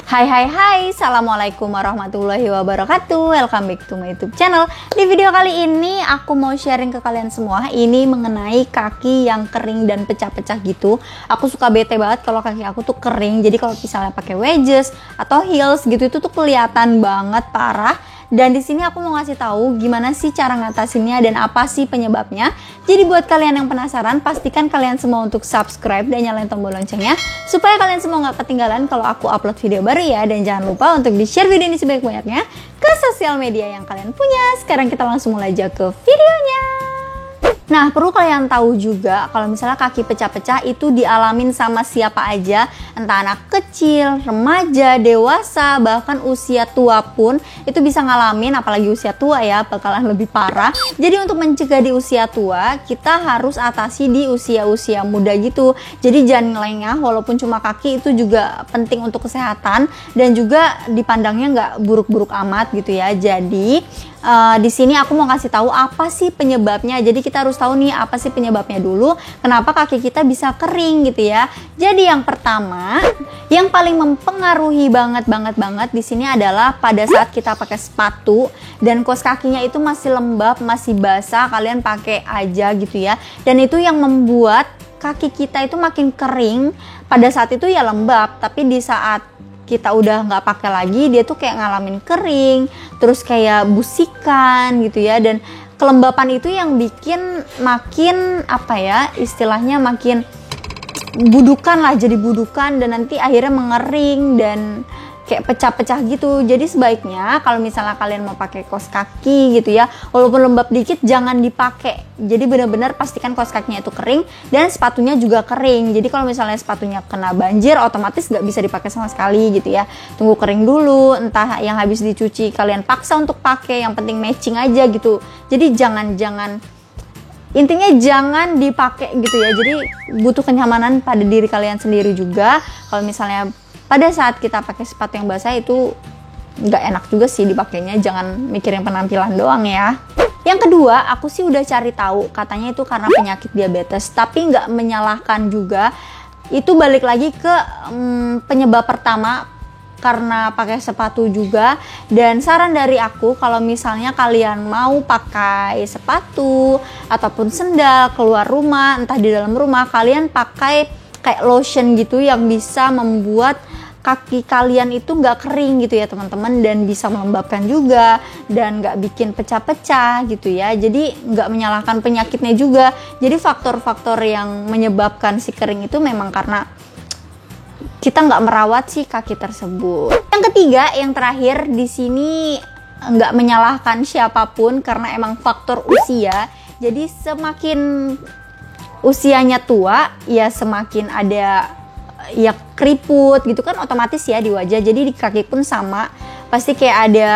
Hai hai hai, Assalamualaikum warahmatullahi wabarakatuh. Welcome back to my YouTube channel. Di video kali ini aku mau sharing ke kalian semua ini mengenai kaki yang kering dan pecah-pecah gitu. Aku suka bete banget kalau kaki aku tuh kering. Jadi kalau misalnya pakai wedges atau heels gitu itu tuh kelihatan banget parah. Dan di sini aku mau ngasih tahu gimana sih cara ngatasinnya dan apa sih penyebabnya. Jadi buat kalian yang penasaran, pastikan kalian semua untuk subscribe dan nyalain tombol loncengnya supaya kalian semua nggak ketinggalan kalau aku upload video baru ya. Dan jangan lupa untuk di-share video ini sebanyak-banyaknya ke sosial media yang kalian punya. Sekarang kita langsung mulai aja ke videonya. Nah, perlu kalian tahu juga kalau misalnya kaki pecah-pecah itu dialamin sama siapa aja, entah anak kecil, remaja, dewasa, bahkan usia tua pun itu bisa ngalamin, apalagi usia tua ya, bakalan lebih parah. Jadi untuk mencegah di usia tua, kita harus atasi di usia-usia muda gitu. Jadi jangan lengah, walaupun cuma kaki itu juga penting untuk kesehatan dan juga dipandangnya nggak buruk-buruk amat gitu ya. Jadi di sini aku mau kasih tahu apa sih penyebabnya. Jadi kita harus tahu nih apa sih penyebabnya dulu. Kenapa kaki kita bisa kering gitu ya. Jadi yang pertama, yang paling mempengaruhi banget di sini adalah pada saat kita pakai sepatu dan kaos kakinya itu masih lembab, masih basah, kalian pakai aja gitu ya. Dan itu yang membuat kaki kita itu makin kering. Pada saat itu ya lembab, tapi di saat kita udah nggak pakai lagi, dia tuh kayak ngalamin kering, terus kayak busikan gitu ya. Dan kelembapan itu yang bikin makin apa ya, istilahnya makin budukan lah, jadi budukan dan nanti akhirnya mengering dan kayak pecah-pecah gitu. Jadi sebaiknya kalau misalnya kalian mau pakai kaos kaki gitu ya, walaupun lembab dikit jangan dipakai. Jadi benar-benar pastikan kaos kakinya itu kering dan sepatunya juga kering. Jadi kalau misalnya sepatunya kena banjir, otomatis nggak bisa dipakai sama sekali gitu ya. Tunggu kering dulu, entah yang habis dicuci kalian paksa untuk pakai, yang penting matching aja gitu. Jadi intinya jangan dipakai gitu ya. Jadi butuh kenyamanan pada diri kalian sendiri juga. Kalau misalnya pada saat kita pakai sepatu yang basah itu nggak enak juga sih dipakainya, jangan mikirin penampilan doang ya. Yang kedua, aku sih udah cari tahu, katanya itu karena penyakit diabetes, tapi nggak menyalahkan juga. Itu balik lagi ke penyebab pertama, karena pakai sepatu juga. Dan saran dari aku, kalau misalnya kalian mau pakai sepatu ataupun sendal keluar rumah, entah di dalam rumah, kalian pakai kayak lotion gitu yang bisa membuat kaki kalian itu nggak kering gitu ya teman-teman, dan bisa melembabkan juga dan nggak bikin pecah-pecah gitu ya. Jadi nggak menyalahkan penyakitnya juga. Jadi faktor-faktor yang menyebabkan si kering itu memang karena kita nggak merawat si kaki tersebut. Yang ketiga, yang terakhir di sini nggak menyalahkan siapapun karena emang faktor usia. Jadi semakin usianya tua ya semakin ada ya keriput gitu kan otomatis ya di wajah. Jadi di kaki pun sama, pasti kayak ada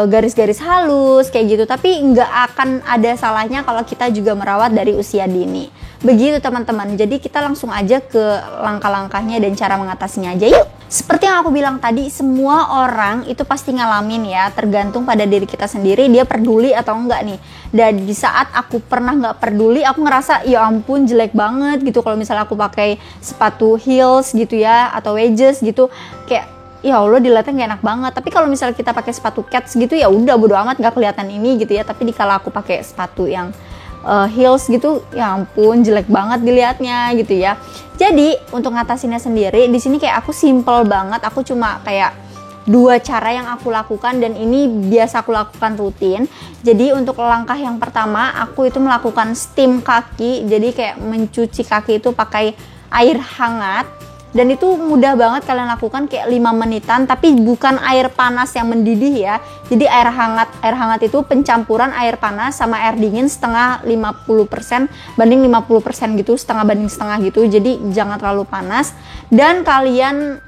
garis-garis halus kayak gitu. Tapi nggak akan ada salahnya kalau kita juga merawat dari usia dini. Begitu teman-teman. Jadi kita langsung aja ke langkah-langkahnya dan cara mengatasinya aja yuk. Seperti yang aku bilang tadi, semua orang itu pasti ngalamin ya, tergantung pada diri kita sendiri dia peduli atau enggak nih. Dan di saat aku pernah nggak peduli, aku ngerasa ya ampun jelek banget gitu kalau misalnya aku pakai sepatu heels gitu ya atau wedges gitu, kayak ya Allah dilihatnya nggak enak banget. Tapi kalau misalnya kita pakai sepatu cats gitu ya udah bodo amat, nggak kelihatan ini gitu ya. Tapi dikala aku pakai sepatu yang heels gitu, ya ampun jelek banget dilihatnya gitu ya. Jadi untuk ngatasinnya sendiri di sini kayak aku simple banget. Aku cuma kayak dua cara yang aku lakukan dan ini biasa aku lakukan rutin. Jadi untuk langkah yang pertama aku itu melakukan steam kaki. Jadi kayak mencuci kaki itu pakai air hangat. Dan itu mudah banget kalian lakukan kayak 5 menitan, tapi bukan air panas yang mendidih ya. Jadi air hangat itu pencampuran air panas sama air dingin setengah 50% banding 50% gitu, setengah banding setengah gitu. Jadi jangan terlalu panas dan kalian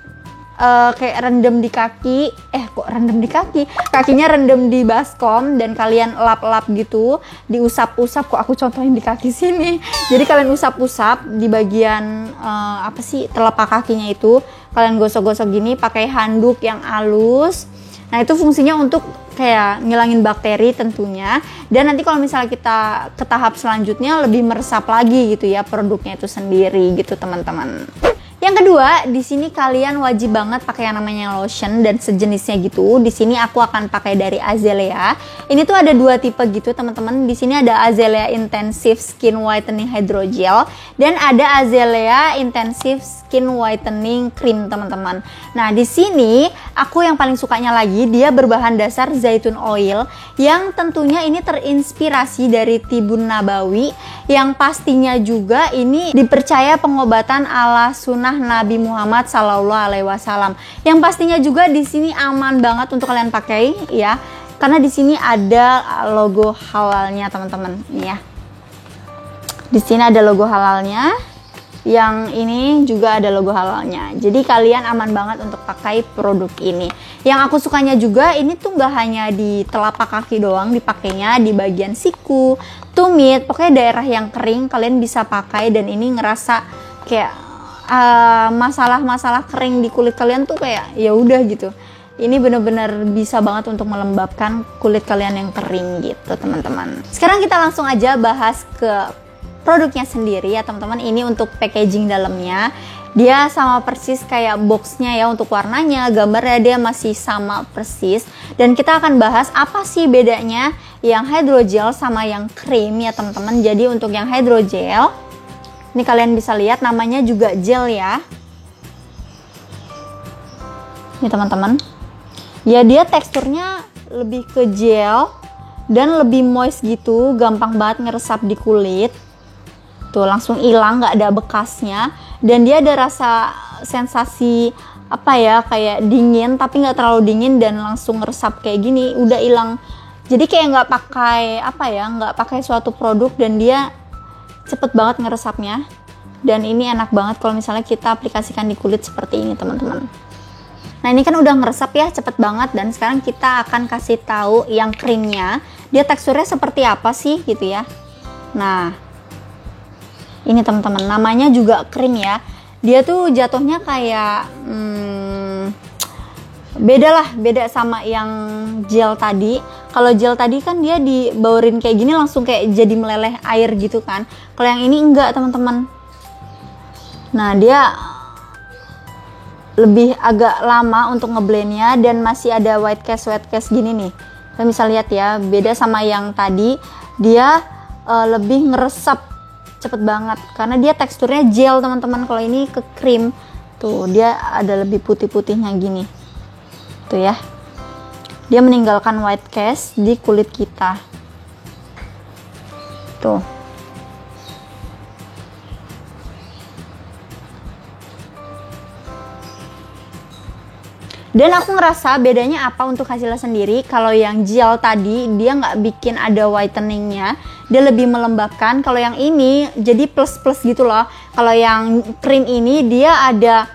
kayak rendam di kaki, kakinya rendam di baskom dan kalian lap-lap gitu, diusap-usap. Kok aku contohin di kaki sini. Jadi kalian usap-usap di bagian telapak kakinya itu, kalian gosok-gosok gini pakai handuk yang halus. Nah itu fungsinya untuk kayak ngilangin bakteri tentunya. Dan nanti kalau misalnya kita ke tahap selanjutnya lebih meresap lagi gitu ya produknya itu sendiri gitu teman-teman. Yang kedua, di sini kalian wajib banget pakai yang namanya lotion dan sejenisnya gitu. Di sini aku akan pakai dari Azalea. Ini tuh ada dua tipe gitu, teman-teman. Di sini ada Azalea Intensive Skin Whitening Hydrogel dan ada Azalea Intensive Skin Whitening Cream, teman-teman. Nah, di sini aku yang paling sukanya lagi, dia berbahan dasar zaitun oil yang tentunya ini terinspirasi dari tibun nabawi, yang pastinya juga ini dipercaya pengobatan ala sunnah Nabi Muhammad Sallallahu Alaihi Wasallam. Yang pastinya juga di sini aman banget untuk kalian pakai ya, karena di sini ada logo halalnya, teman-teman. Nih ya, di sini ada logo halalnya. Yang ini juga ada logo halalnya. Jadi kalian aman banget untuk pakai produk ini. Yang aku sukanya juga, ini tuh nggak hanya di telapak kaki doang dipakainya, di bagian siku, tumit, pokoknya daerah yang kering kalian bisa pakai. Dan ini ngerasa kayak masalah-masalah kering di kulit kalian tuh kayak ya udah gitu. Ini bener-bener bisa banget untuk melembabkan kulit kalian yang kering gitu, teman-teman. Sekarang kita langsung aja bahas ke produknya sendiri ya, teman-teman. Ini untuk packaging dalamnya. Dia sama persis kayak boxnya ya, untuk warnanya, gambarnya dia masih sama persis. Dan kita akan bahas apa sih bedanya yang hydrogel sama yang cream ya, teman-teman. Jadi untuk yang hydrogel, ini kalian bisa lihat namanya juga gel ya. Ini teman-teman. Ya dia teksturnya lebih ke gel dan lebih moist gitu, gampang banget ngeresap di kulit. Tuh langsung hilang, nggak ada bekasnya. Dan dia ada rasa sensasi apa ya, kayak dingin tapi nggak terlalu dingin dan langsung ngeresap kayak gini, udah hilang. Jadi kayak nggak pakai apa ya, nggak pakai suatu produk dan dia cepet banget ngeresapnya. Dan ini enak banget kalau misalnya kita aplikasikan di kulit seperti ini, teman-teman. Nah ini kan udah ngeresap ya, cepet banget. Dan sekarang kita akan kasih tahu yang krimnya, dia teksturnya seperti apa sih gitu ya. Nah ini teman-teman, namanya juga krim ya. Dia tuh jatuhnya kayak beda sama yang gel tadi. Kalau gel tadi kan dia dibaurin kayak gini langsung kayak jadi meleleh air gitu kan. Kalau yang ini enggak, teman-teman. Nah dia lebih agak lama untuk ngeblendnya dan masih ada white cast gini nih. Kalian bisa lihat ya, beda sama yang tadi. Dia lebih ngeresap cepet banget karena dia teksturnya gel, teman-teman. Kalau ini ke krim tuh, dia ada lebih putih-putihnya gini tuh ya. Dia meninggalkan white cast di kulit kita tuh. Dan aku ngerasa bedanya apa untuk hasilnya sendiri. Kalau yang gel tadi dia nggak bikin ada whiteningnya, dia lebih melembabkan. Kalau yang ini jadi plus gitu loh. Kalau yang krim ini dia ada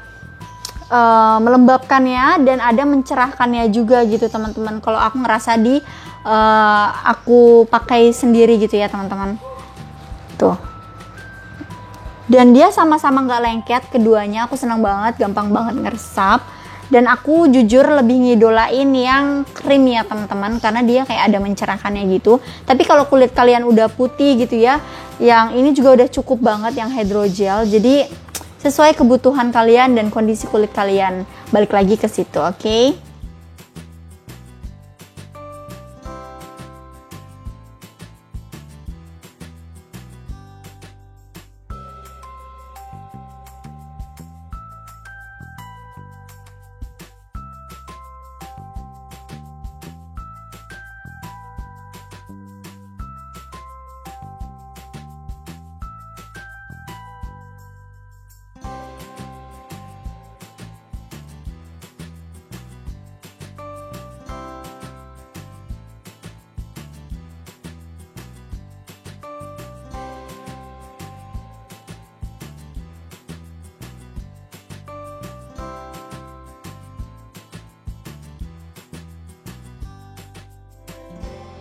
melembabkannya dan ada mencerahkannya juga gitu, teman-teman. Kalau aku ngerasa aku pakai sendiri gitu ya, teman-teman. Tuh. Dan dia sama-sama nggak lengket keduanya. Aku senang banget, gampang banget ngeresap. Dan aku jujur lebih ngidolain yang krim ya, teman-teman, karena dia kayak ada mencerahkannya gitu. Tapi kalau kulit kalian udah putih gitu ya, yang ini juga udah cukup banget yang hydrogel. Jadi sesuai kebutuhan kalian dan kondisi kulit kalian. Balik lagi ke situ, oke?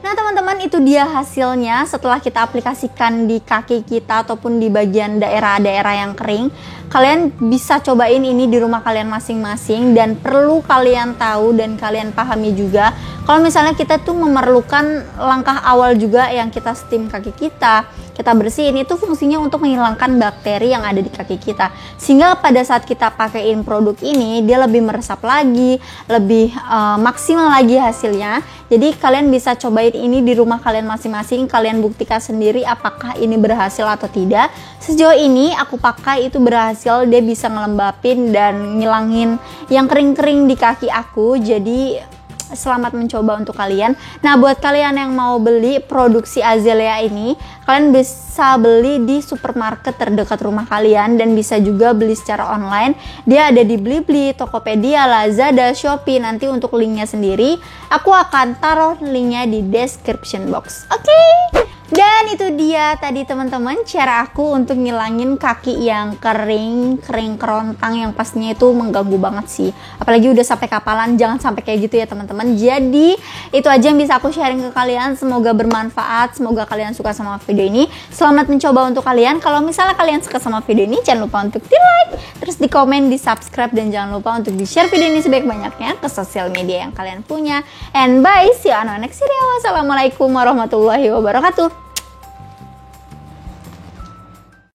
Nah teman-teman, itu dia hasilnya setelah kita aplikasikan di kaki kita ataupun di bagian daerah-daerah yang kering. Kalian bisa cobain ini di rumah kalian masing-masing, dan perlu kalian tahu dan kalian pahami juga kalau misalnya kita tuh memerlukan langkah awal juga yang kita steam kaki kita, kita bersihin, itu fungsinya untuk menghilangkan bakteri yang ada di kaki kita, sehingga pada saat kita pakaiin produk ini dia lebih meresap lagi, lebih maksimal lagi hasilnya. Jadi kalian bisa cobain ini di rumah kalian masing-masing, kalian buktikan sendiri apakah ini berhasil atau tidak. Sejauh ini aku pakai itu berhasil, dia bisa ngelembapin dan ngilangin yang kering-kering di kaki aku. Jadi selamat mencoba untuk kalian. Nah, buat kalian yang mau beli produksi Azalea ini, kalian bisa beli di supermarket terdekat rumah kalian dan bisa juga beli secara online. Dia ada di Blibli, Tokopedia, Lazada, Shopee. Nanti untuk linknya sendiri aku akan taruh linknya di description box. Oke? Dan itu dia tadi teman-teman cara aku untuk ngilangin kaki yang kering kerontang yang pastinya itu mengganggu banget sih. Apalagi udah sampai kapalan, jangan sampai kayak gitu ya teman-teman. Jadi itu aja yang bisa aku sharing ke kalian. Semoga bermanfaat, semoga kalian suka sama video ini. Selamat mencoba untuk kalian. Kalau misalnya kalian suka sama video ini, jangan lupa untuk di like, terus di komen, di subscribe, dan jangan lupa untuk di share video ini sebanyak-banyaknya ke sosial media yang kalian punya. And bye, see you on our next video. Wassalamualaikum warahmatullahi wabarakatuh.